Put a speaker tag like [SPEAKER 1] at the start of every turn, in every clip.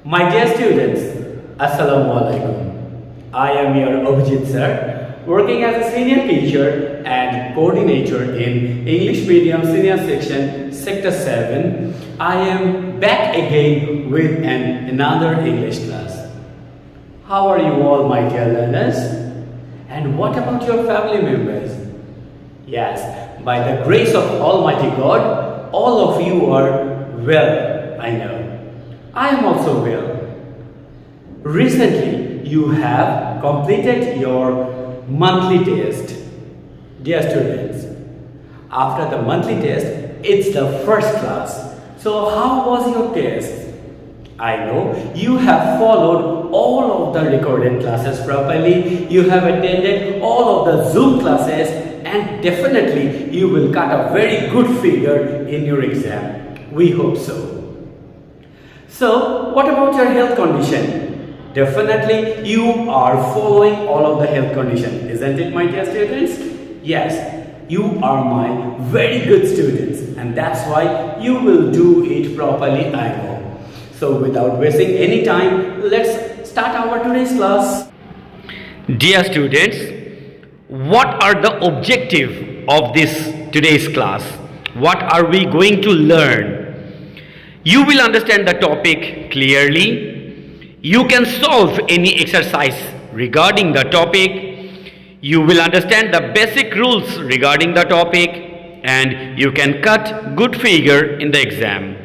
[SPEAKER 1] My dear students, Assalamu alaikum. I am your Abhijit sir, working as a senior teacher and coordinator in English Medium Senior Section, Sector 7. I am back again with another English class. How are you all, my dear learners? And what about your family members? Yes, by the grace of Almighty God, all of you are well, I know. I am also well. Recently, you have completed your monthly test. Dear students, after the monthly test, it's the first class. So how was your test? I know you have followed all of the recorded classes properly. You have attended all of the Zoom classes and definitely you will cut a very good figure in your exam. We hope so. So, what about your health condition? Definitely you are following all of the health condition, isn't it, my dear students? Yes, you are my very good students and that's why you will do it properly, I hope. So, without wasting any time, let's start our today's class. Dear students, what are the objective of this today's class? What are we going to learn? You will understand the topic clearly. You can solve any exercise regarding the topic. You will understand the basic rules regarding the topic and you can cut good figure in the exam.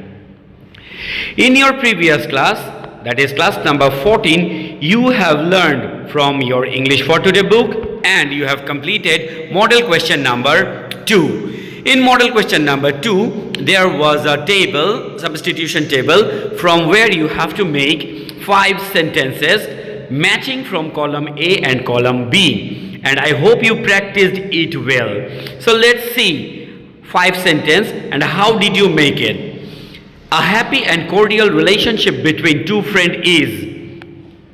[SPEAKER 1] In your previous class, that is class number 14, you have learned from your English for Today book and you have completed model question number 2. In model question number 2, there was a table, substitution table, from where you have to make 5 sentences matching from column A and column B. And I hope you practiced it well. So let's see 5 sentences and how did you make it. A happy and cordial relationship between two friends is.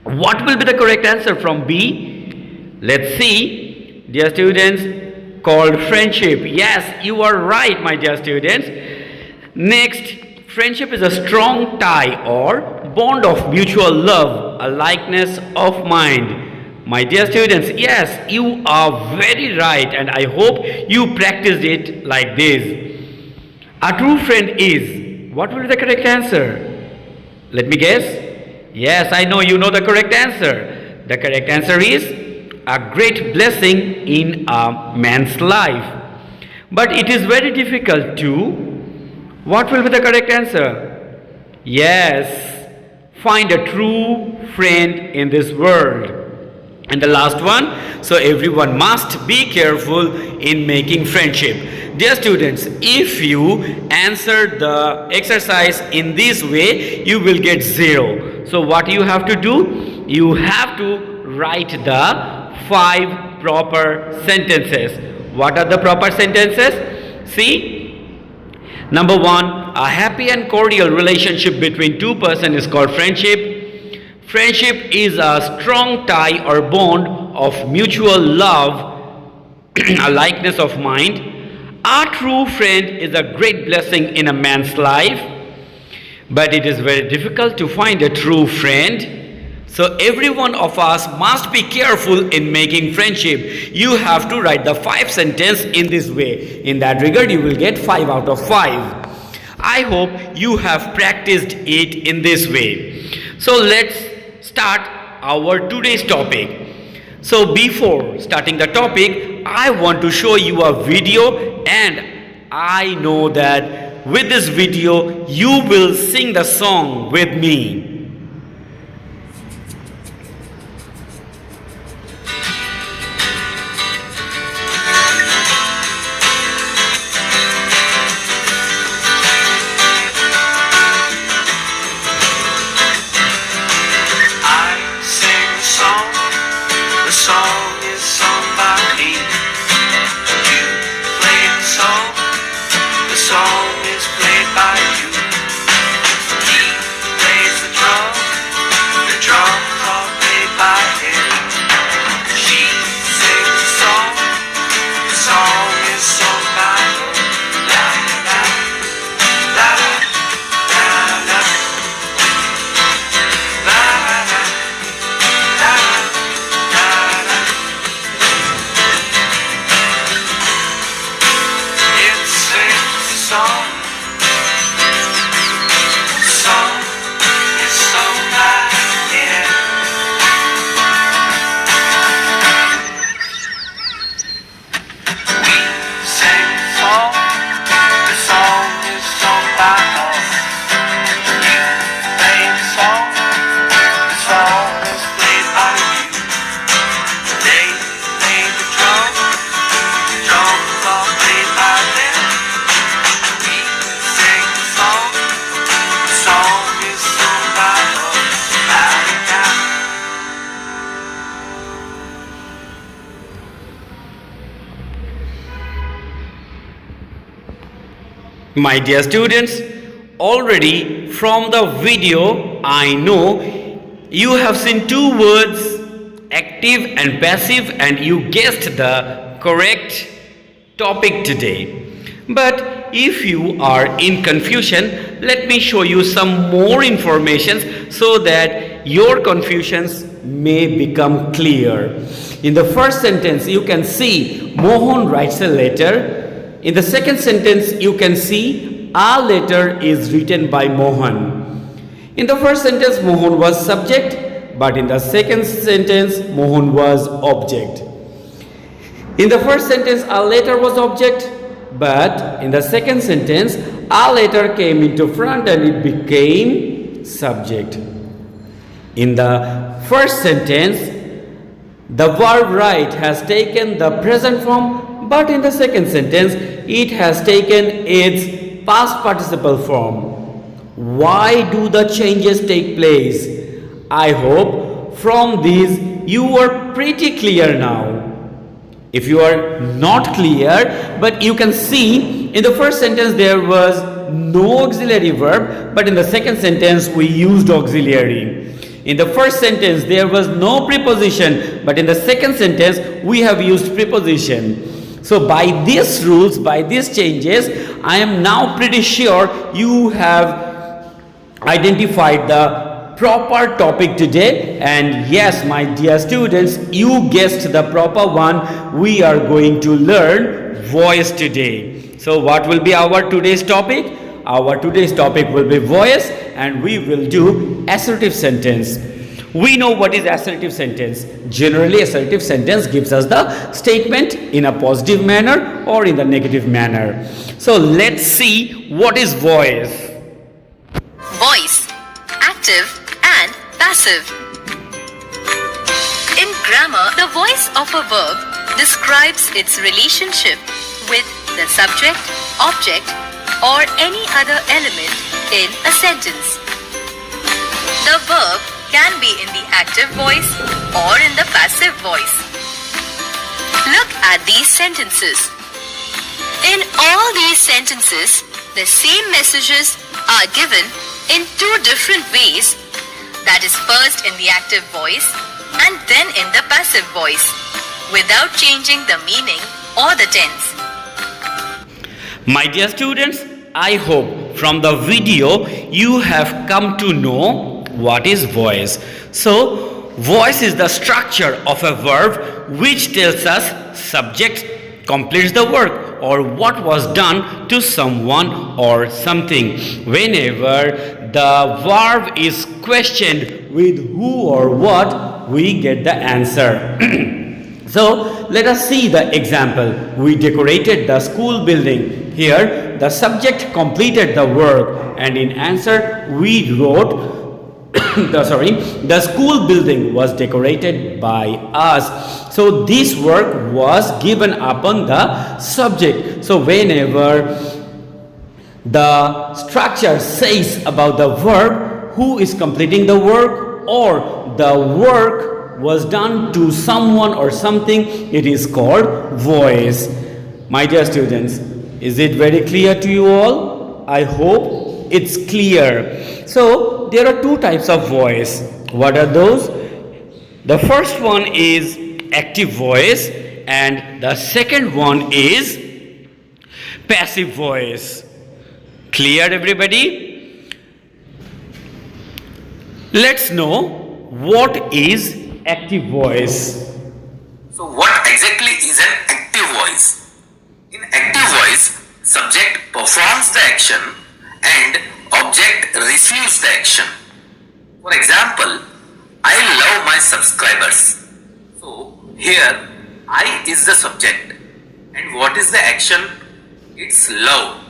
[SPEAKER 1] What will be the correct answer from B? Let's see, dear students. Called friendship. Yes, you are right, my dear students. Next, friendship is a strong tie or bond of mutual love, a likeness of mind. My dear students, yes, you are very right and I hope you practiced it like this. A true friend is. What will be the correct answer? Let me guess. Yes, I know you know the correct answer. The correct answer is a great blessing in a man's life. But it is very difficult to. What will be the correct answer? Yes, find a true friend in this world. And the last one, so everyone must be careful in making friendship. Dear students, if you answer the exercise in this way, you will get 0. So what you have to do? You have to write the 5 proper sentences. What are the proper sentences? See, number 1, a happy and cordial relationship between two persons is called friendship. Friendship is a strong tie or bond of mutual love, a likeness of mind. A true friend is a great blessing in a man's life, but it is very difficult to find a true friend. So every one of us must be careful in making friendship. You have to write the 5 sentences in this way. In that regard, you will get 5 out of 5. I hope you have practiced it in this way. So let's start our today's topic. So before starting the topic, I want to show you a video and I know that with this video, you will sing the song with me.
[SPEAKER 2] Song is played by you. He plays the drum.
[SPEAKER 1] My dear students, already from the video I know you have seen two words, active and passive, and you guessed the correct topic today. But if you are in confusion, let me show you some more information so that your confusions may become clear. In the first sentence you can see Mohan writes a letter. In the second sentence you can see a letter is written by Mohan. In the first sentence Mohan was subject, but in the second sentence Mohan was object. In the first sentence a letter was object, but in the second sentence a letter came into front and it became subject. In the first sentence the verb write has taken the present form, but in the second sentence it has taken its past participle form. Why do the changes take place? I hope from these you are pretty clear now. If you are not clear, but you can see in the first sentence there was no auxiliary verb, but in the second sentence we used auxiliary. In the first sentence there was no preposition, but in the second sentence we have used preposition. So by these rules, by these changes, I am now pretty sure you have identified the proper topic today. And yes, my dear students, you guessed the proper one. We are going to learn voice today. So what will be our today's topic? Our today's topic will be voice, and we will do assertive sentence. We know what is assertive sentence. Generally, assertive sentence gives us the statement in a positive manner or in the negative manner. So let's see what is voice.
[SPEAKER 2] Voice, active and passive. In grammar, the voice of a verb describes its relationship with the subject, object, or any other element in a sentence. The verb can be in the active voice or in the passive voice. Look at these sentences. In all these sentences, the same messages are given in two different ways. That is, first in the active voice and then in the passive voice, without changing the meaning or the tense.
[SPEAKER 1] My dear students, I hope from the video you have come to know what is voice. So, voice is the structure of a verb which tells us subject completes the work or what was done to someone or something. Whenever the verb is questioned with who or what, we get the answer. So let us see the example. We decorated the school building. Here the subject completed the work, and in answer we wrote the school building was decorated by us. So this work was given upon the subject. So whenever the structure says about the verb who is completing the work or the work was done to someone or something, it is called voice. My dear students, is it very clear to you all? I hope it's clear. So there are two types of voice. What are those? The first one is active voice and the second one is passive voice. Clear, everybody? Let's know what is active voice.
[SPEAKER 3] So what exactly is an active voice? In active voice, subject performs the action and object receives the action. For example, I love my subscribers. So here I is the subject and what is the action? It's love.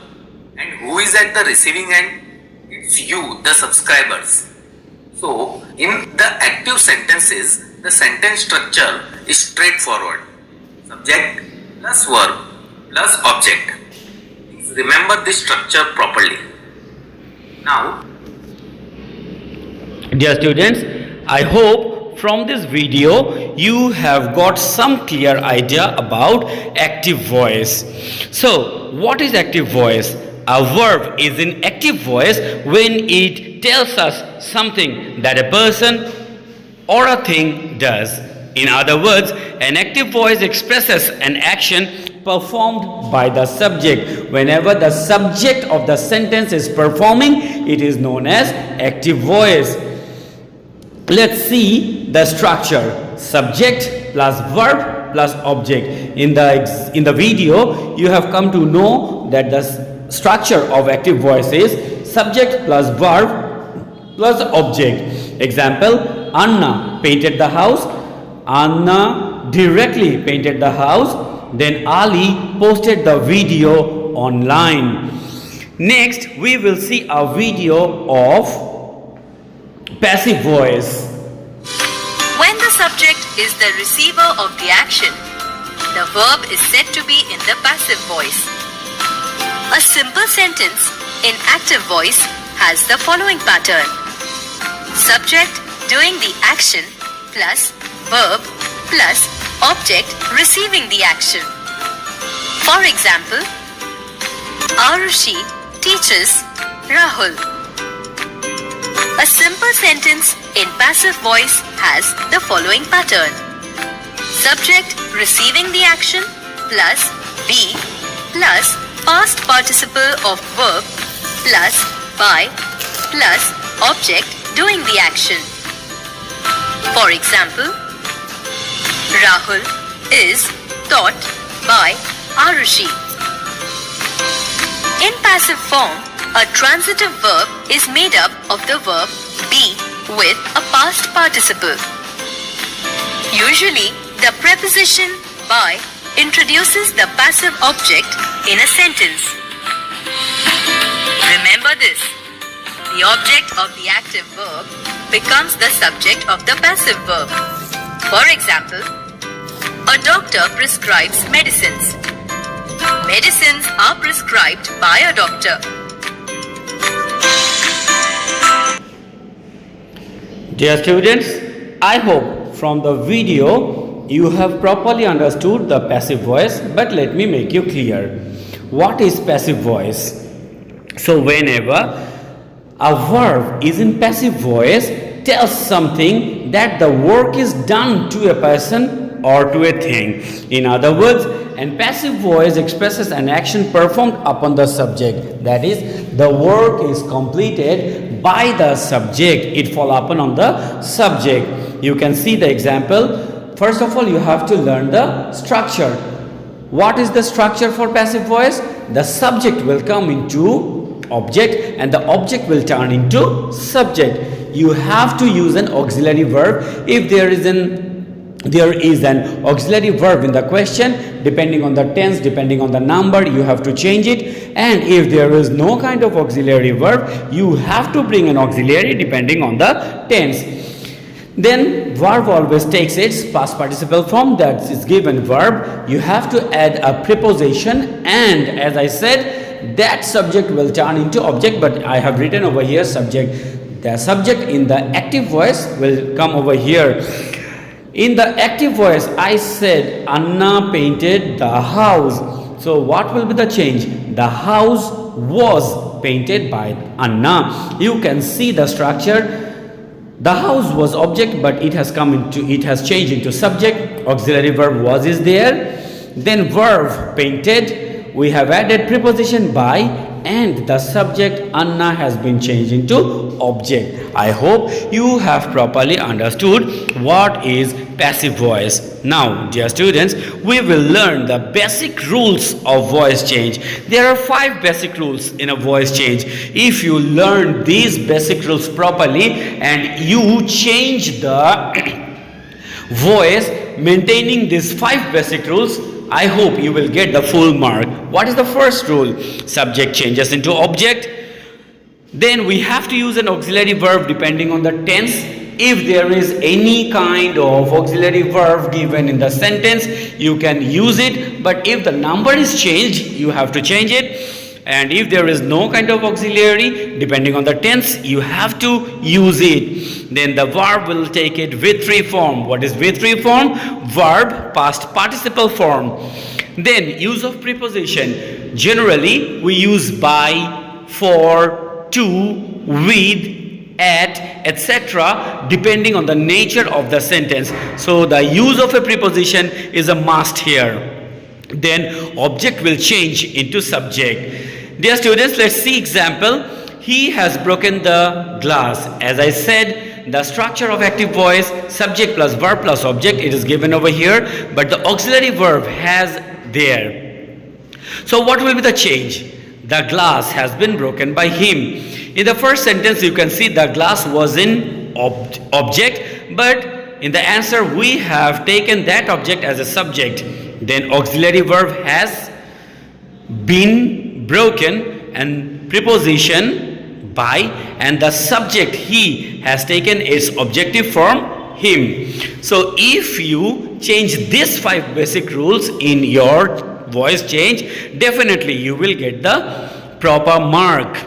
[SPEAKER 3] And who is at the receiving end? It's you, the subscribers. So in the active sentences, the sentence structure is straightforward. Subject plus verb plus object. Please remember this structure properly. Now,
[SPEAKER 1] dear students, I hope from this video you have got some clear idea about active voice. So what is active voice? A verb is in active voice when it tells us something that a person or a thing does. In other words, an active voice expresses an action performed by the subject. Whenever the subject of the sentence is performing, it is known as active voice. Let's see the structure. Subject plus verb plus object. In the video, you have come to know that the structure of active voice is subject plus verb plus object. Example, Anna painted the house. Anna directly painted the house. Then Ali posted the video online. Next, we will see a video of passive voice.
[SPEAKER 2] When the subject is the receiver of the action, the verb is said to be in the passive voice. A simple sentence in active voice has the following pattern: subject doing the action plus verb plus object receiving the action. For example, Arushi teaches Rahul. A simple sentence in passive voice has the following pattern: subject receiving the action plus be plus past participle of verb plus by plus object doing the action. For example, Rahul is taught by Arushi. In passive form, a transitive verb is made up of the verb be with a past participle. Usually, the preposition by introduces the passive object in a sentence. Remember this: the object of the active verb becomes the subject of the passive verb. For example, a doctor prescribes medicines. Medicines are prescribed by a doctor.
[SPEAKER 1] Dear students, I hope from the video you have properly understood the passive voice, but let me make you clear. What is passive voice? So whenever a verb is in passive voice, tells something that the work is done to a person or to a thing. In other words, an passive voice expresses an action performed upon the subject. That is, the work is completed by the subject. It fall upon on the subject. You can see the example. First of all, you have to learn the structure. What is the structure for passive voice? The subject will come into object and the object will turn into subject. You have to use an auxiliary verb if there is an auxiliary verb in the question. Depending on the tense, depending on the number, you have to change it. And if there is no kind of auxiliary verb, you have to bring an auxiliary depending on the tense. Then verb always takes its past participle form, that is given verb. You have to add a preposition, and as I said, that subject will turn into object, but I have written over here subject. The subject in the active voice will come over here. In the active voice, I said Anna painted the house. So what will be the change? The house was painted by Anna. You can see the structure. The house was object, but it has changed into subject. Auxiliary verb was is there. Then verb painted. We have added preposition by, and the subject Anna has been changed into object. I hope you have properly understood what is passive voice. Now, dear students, we will learn the basic rules of voice change. There are 5 basic rules in a voice change. If you learn these basic rules properly and you change the voice maintaining these 5 basic rules, I hope you will get the full mark. What is the first rule? Subject changes into object. Then we have to use an auxiliary verb depending on the tense. If there is any kind of auxiliary verb given in the sentence, you can use it. But if the number is changed, you have to change it. And if there is no kind of auxiliary, depending on the tense, you have to use it. Then the verb will take it with 3 form. What is with 3 form? Verb, past participle form. Then use of preposition. Generally, we use by, for, to, with, at, etc. depending on the nature of the sentence. So the use of a preposition is a must here. Then object will change into subject. Dear students, let's see example. He has broken the glass. As I said, the structure of active voice, subject plus verb plus object, it is given over here, but the auxiliary verb has there. So what will be the change? The glass has been broken by him. In the first sentence, you can see the glass was in object, but in the answer we have taken that object as a subject. Then auxiliary verb has been broken and preposition by, and the subject he has taken its objective form him. So if you change these 5 basic rules in your voice change, definitely you will get the proper mark.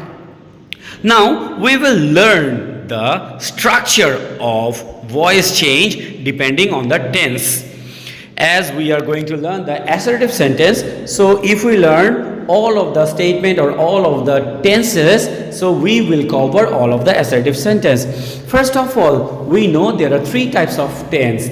[SPEAKER 1] Now we will learn the structure of voice change depending on the tense. As we are going to learn the assertive sentence, so if we learn all of the statement or all of the tenses, so we will cover all of the assertive sentence. First of all, we know there are 3 types of tense,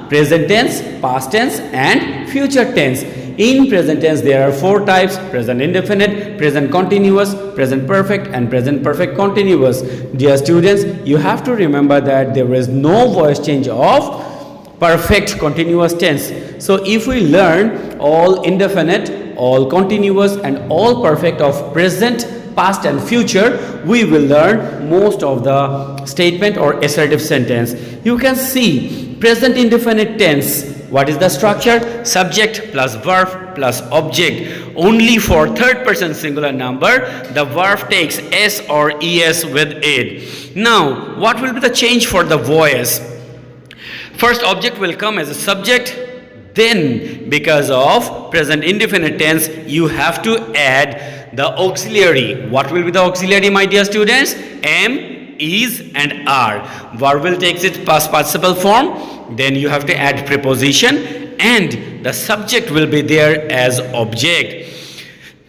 [SPEAKER 1] present tense, past tense and future tense. In present tense there are 4 types: present indefinite, present continuous, present perfect and present perfect continuous. Dear students, you have to remember that there is no voice change of perfect continuous tense. So if we learn all indefinite, all continuous and all perfect of present, past and future, we will learn most of the statement or assertive sentence. You can see present indefinite tense. What is the structure? Subject plus verb plus object. Only for third person singular number, the verb takes s or es with it. Now, what will be the change for the voice? First, object will come as a subject. Then, because of present indefinite tense, you have to add the auxiliary. What will be the auxiliary, my dear students? Am, is and are. Verb will take its past participle form. Then you have to add preposition and the subject will be there as object.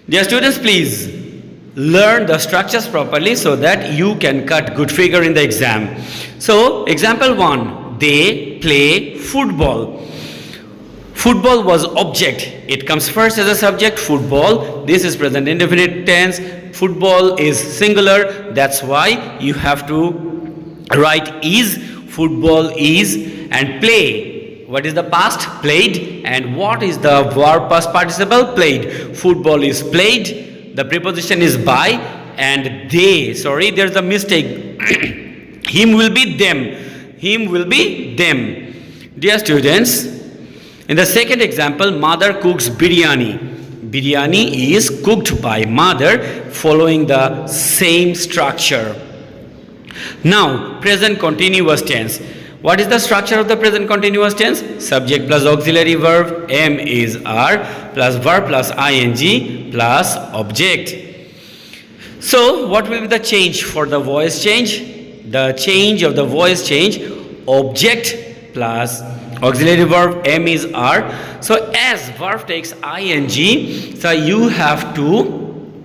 [SPEAKER 1] Dear students, please learn the structures properly so that you can cut good figure in the exam. So, example 1, they play football. Football was object. It comes first as a subject, football. This is present indefinite tense. Football is singular. That's why you have to write is, football is, and play. What is the past? Played. And what is the verb past participle? Played. Football is played. The preposition is by, and they. Sorry, there's a mistake. Him will be them. Him will be them. Dear students, in the second example, mother cooks biryani. Biryani is cooked by mother following the same structure. Now, present continuous tense. What is the structure of the present continuous tense? Subject plus auxiliary verb, am is are, plus verb plus ing plus object. So, what will be the change for the voice change? The change of the voice change, object plus auxiliary verb, am is are. So as verb takes ing, so you have to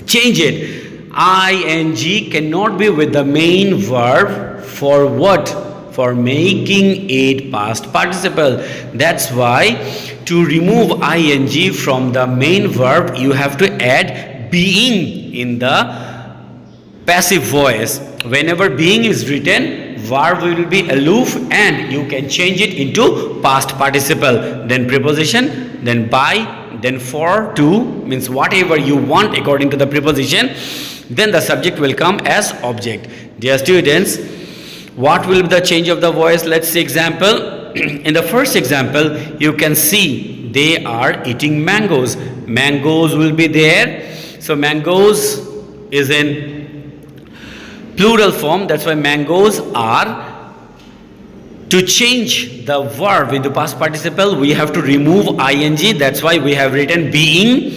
[SPEAKER 1] change it. Ing cannot be with the main verb for what? For making it past participle. That's why to remove ing from the main verb, you have to add being in the passive voice. Whenever being is written, verb will be aloof and you can change it into past participle. Then preposition, then by, then for, to, means whatever you want according to the preposition. Then the subject will come as object. Dear students, what will be the change of the voice? Let's see example. In the first example, you can see they are eating mangoes. Mangoes will be there. So mangoes is in plural form, that's why mangoes are. To change the verb into past participle, we have to remove ing, that's why we have written being.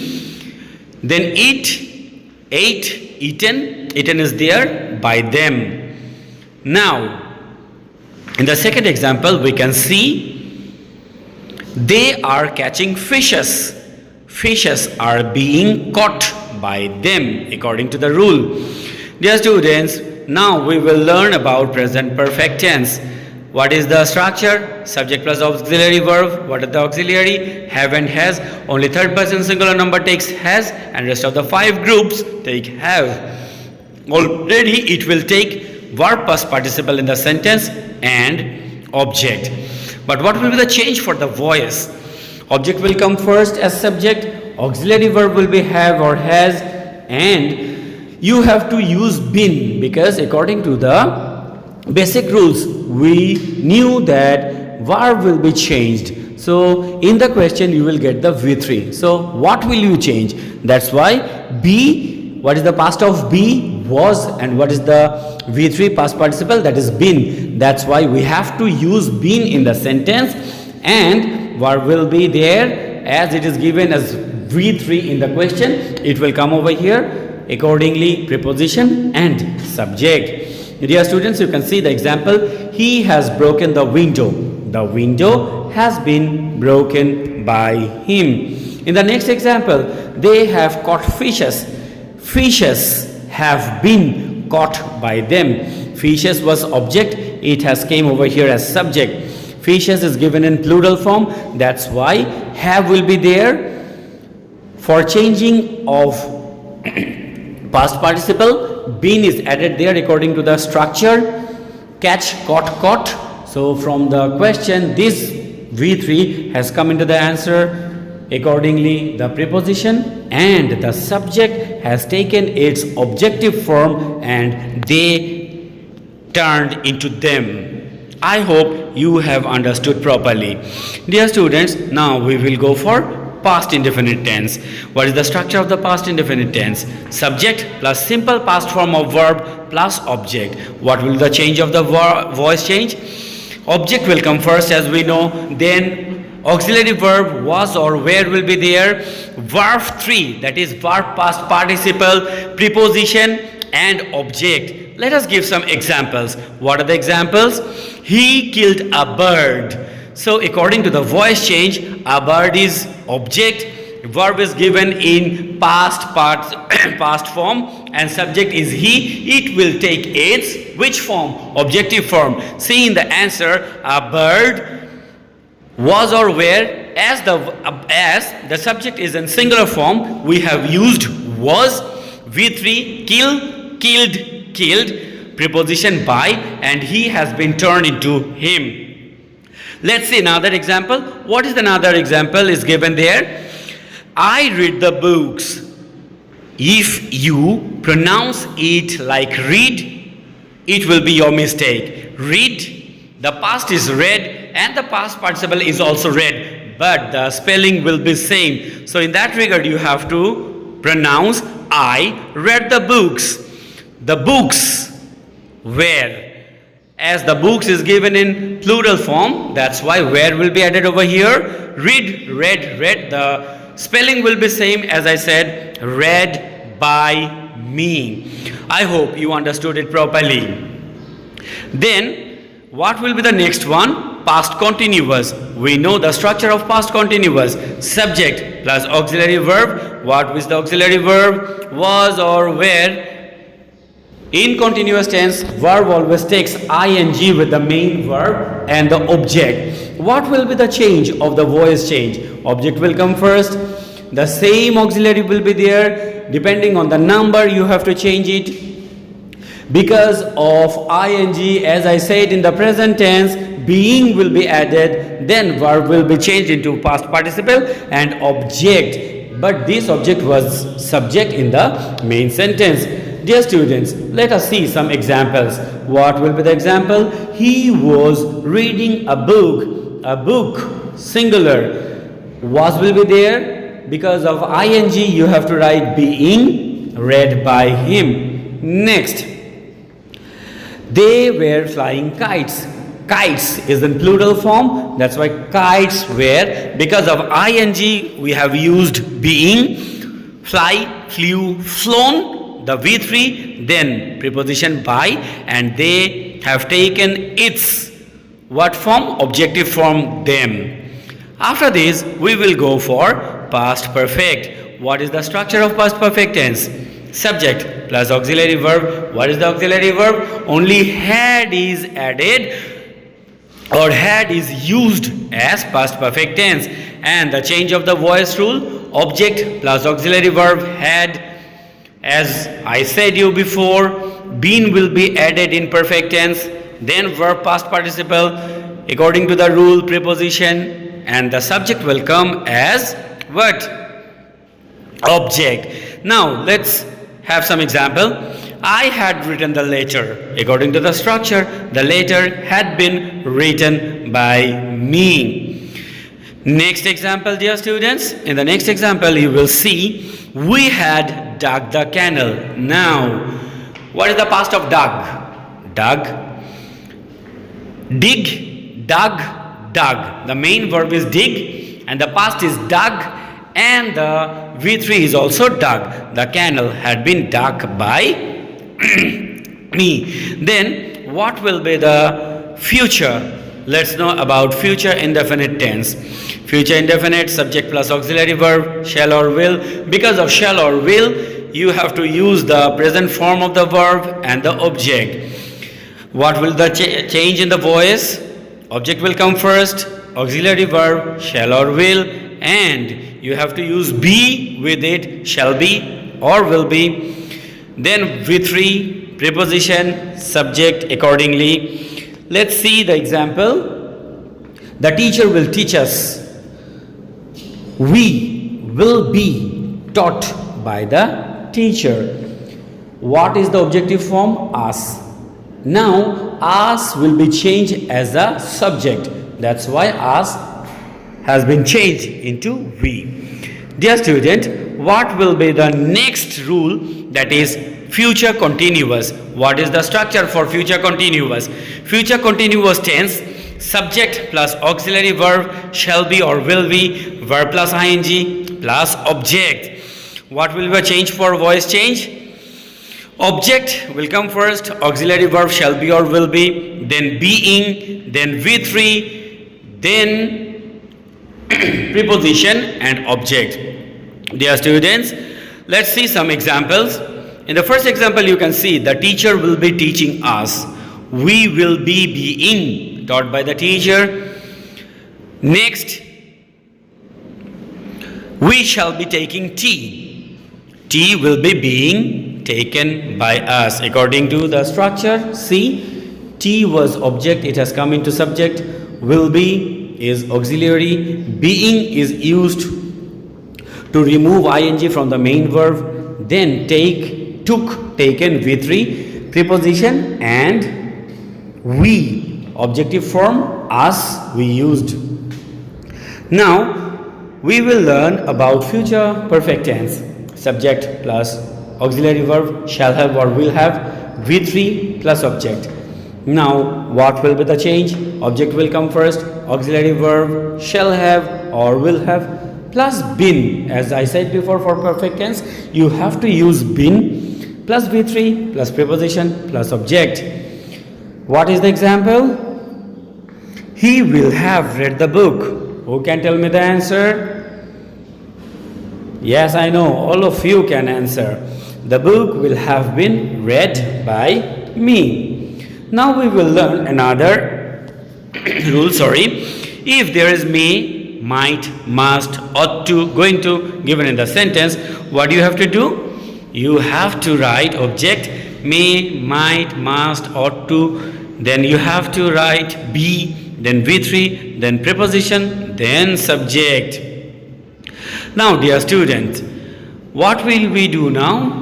[SPEAKER 1] Then eat, ate, eaten, eaten is there by them. Now, in the second example, we can see they are catching fishes. Fishes are being caught by them according to the rule. Dear students, now we will learn about present perfect tense. What is the structure? Subject plus auxiliary verb. What is the auxiliary? Have and has. Only third person singular number takes has, and rest of the 5 groups take have. Already it will take verb past participle in the sentence and object. But what will be the change for the voice? Object will come first as subject, auxiliary verb will be have or has, and you have to use been, because according to the basic rules we knew that verb will be changed. So in the question you will get the V3. So what will you change? That's why be, what is the past of be? Was. And what is the V3 past participle? That is been. That's why we have to use been in the sentence, and verb will be there as it is given as V3 in the question. It will come over here. Accordingly, preposition and subject. Dear students, you can see the example. He has broken the window. The window has been broken by him. In the next example, they have caught fishes. Fishes have been caught by them. Fishes was object. It has came over here as subject. Fishes is given in plural form. That's why have will be there. For changing of past participle, been is added there according to the structure. Catch, caught. So from the question, this V3 has come into the answer. Accordingly, the preposition and the subject has taken its objective form and they turned into them. I hope you have understood properly. Dear students, now we will go for past indefinite tense. What is the structure of the past indefinite tense? Subject plus simple past form of verb plus object. What will the change of the voice change? Object will come first as we know, then auxiliary verb was or were will be there, verb 3, that is verb past participle, preposition and object. Let us give some examples. What are the examples? He killed a bird. So according to the voice change, a bird is object, verb is given in past form and subject is he. It will take its which form? Objective form. See in the answer, a bird was or were, as the subject is in singular form, we have used was, V3, killed, preposition by, and he has been turned into him. Let's see another example. What is another example is given there? I read the books. If you pronounce it like read, it will be your mistake. Read, the past is read and the past participle is also read, but the spelling will be same. So in that regard you have to pronounce I read the books. The books were. As the books is given in plural form, that's why where will be added over here. Read, read. The spelling will be same as I said, read by me. I hope you understood it properly. Then what will be the next one? Past continuous. We know the structure of past continuous. Subject plus auxiliary verb. What is the auxiliary verb? Was or were. In continuous tense, verb always takes ing with the main verb and the object. What will be the change of the voice change? Object will come first. The same auxiliary will be there. Depending on the number, you have to change it. Because of ing, as I said in the present tense, being will be added. Then verb will be changed into past participle and object. But this object was subject in the main sentence. Dear students, let us see some examples. What will be the example? He was reading a book. A book, singular. Was will be there. Because of ing, you have to write being read by him. Next. They were flying kites. Kites is in plural form. That's why kites were. Because of ing, we have used being. Fly, flew, flown. The V3, then preposition by, and they have taken its what form? Objective form them. After this, we will go for past perfect. What is the structure of past perfect tense? Subject plus auxiliary verb. What is the auxiliary verb? Only had is added, or had is used as past perfect tense. And the change of the voice rule, object plus auxiliary verb had. As I said you before, been will be added in perfect tense, then verb past participle according to the rule, preposition, and the subject will come as what? Object. Now let's have some example. I had written the letter. According to the structure, the letter had been written by me. Next example, dear students. In the next example, you will see we had dug the canal. Now, what is the past of dug? Dug. Dig, dug, dug. The main verb is dig and the past is dug, and the V3 is also dug. The canal had been dug by me. Then what will be the future? Let's know about future indefinite tense. Future indefinite, subject plus auxiliary verb, shall or will. Because of shall or will, you have to use the present form of the verb and the object. What will the change in the voice? Object will come first, auxiliary verb, shall or will, and you have to use be with it, shall be or will be. Then V3, preposition, subject accordingly. Let's see the example. The teacher will teach us. We will be taught by the teacher. What is the objective form? Us. Now us will be changed as a subject. That's why us has been changed into we. Dear student, what will be the next rule? That is future continuous. What is the structure for future continuous? Future continuous tense, subject plus auxiliary verb, shall be or will be, verb plus ing plus object. What will be a change for voice change? Object will come first, auxiliary verb shall be or will be, then being, then V3, then preposition and object. Dear students, let's see some examples. In the first example, you can see the teacher will be teaching us. We will be being taught by the teacher. Next, we shall be taking tea. Tea will be being taken by us. According to the structure, see, tea was object, it has come into subject. Will be is auxiliary. Being is used to remove ing from the main verb. Then take, took, taken, V3, preposition, and we, objective form, us, we used. Now we will learn about future perfect tense. Subject plus auxiliary verb, shall have or will have, V3 plus object. Now what will be the change? Object will come first, auxiliary verb, shall have or will have, plus been. As I said before, for perfect tense you have to use been plus V3 plus preposition plus object. What is the example? He will have read the book. Who can tell me the answer? Yes, I know, all of you can answer. The book will have been read by me. Now we will learn another rule, If there is may, might, must, ought to, going to given in the sentence, what do you have to do? You have to write object, may, might, must, ought to, then you have to write be, then V3, then preposition, then subject. Now dear students, what will we do now?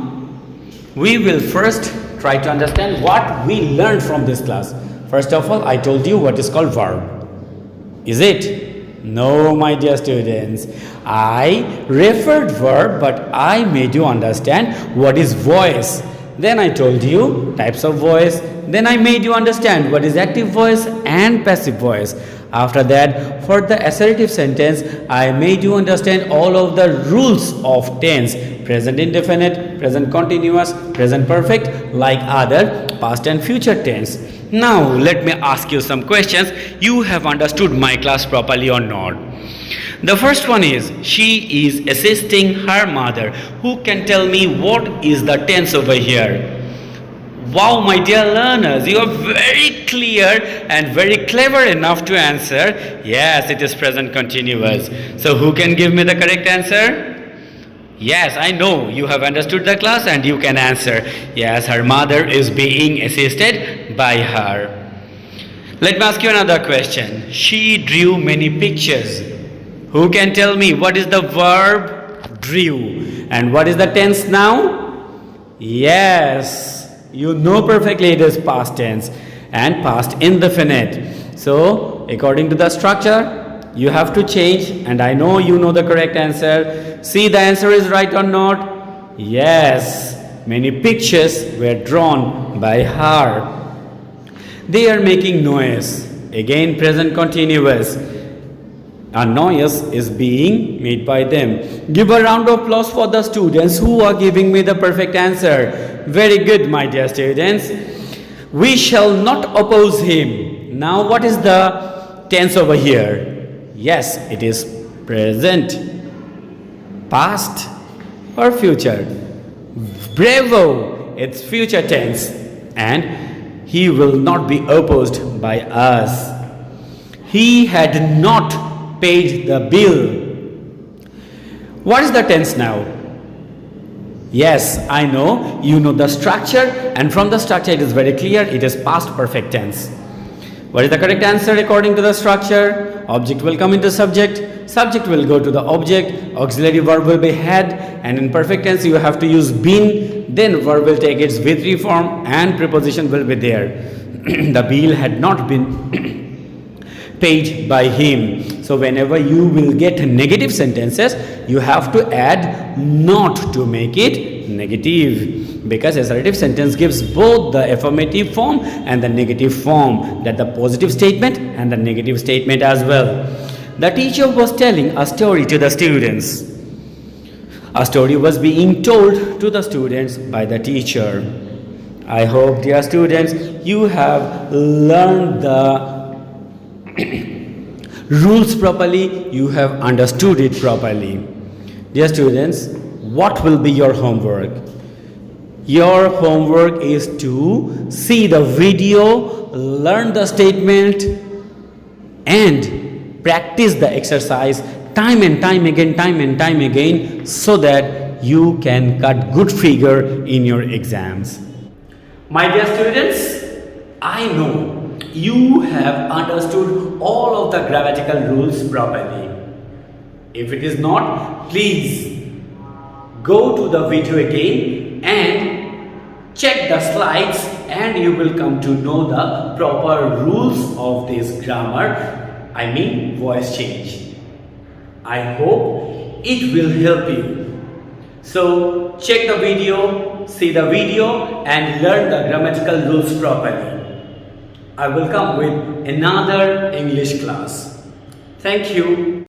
[SPEAKER 1] We will first try to understand what we learned from this class. First of all, I told you what is called verb. Is it? No, my dear students. I referred verb, but I made you understand what is voice. Then I told you types of voice. Then I made you understand what is active voice and passive voice. After that, for the assertive sentence, I made you understand all of the rules of tense. Present indefinite, present continuous, present perfect, like other past and future tense. Now, let me ask you some questions. You have understood my class properly or not? The first one is she is assisting her mother. Who can tell me what is the tense over here? Wow, my dear learners, you are very clear and very clever enough to answer. Yes, it is present continuous. So who can give me the correct answer? Yes, I know you have understood the class and you can answer. Yes, her mother is being assisted by her. Let me ask you another question. She drew many pictures. Who can tell me what is the verb drew and what is the tense now? Yes, you know perfectly it is past tense and past indefinite. So according to the structure, you have to change, and I know you know the correct answer. See, the answer is right or not? Yes, many pictures were drawn by her. They are making noise. Again, present continuous. A noise is being made by them. Give a round of applause for the students who are giving me the perfect answer. Very good, my dear students. We shall not oppose him. Now, what is the tense over here? Yes, it is present, past or future. Bravo, it's future tense, and he will not be opposed by us. He had not paid the bill. What is the tense now? Yes, I know, you know the structure, and from the structure it is very clear, it is past perfect tense. What is the correct answer according to the structure? Object will come into subject, subject will go to the object, auxiliary verb will be had, and in perfect tense you have to use been, then verb will take its V3 form and preposition will be there. The bill had not been paid by him. So whenever you will get negative sentences, you have to add not to make it negative, because assertive sentence gives both the affirmative form and the negative form, that the positive statement and the negative statement as well. The teacher was telling a story to the students. A story was being told to the students by the teacher. I hope, dear students, you have learned the rules properly, you have understood it properly. Dear students, what will be your homework? Your homework is to see the video, learn the statement, and practice the exercise time and time again, so that you can cut good figure in your exams. My dear students, I know you have understood all of the grammatical rules properly. If it is not, please go to the video again and check the slides, and you will come to know the proper rules of this grammar, I mean voice change. I hope it will help you. So check the video, see the video, and learn the grammatical rules properly. I will come with another English class. Thank you.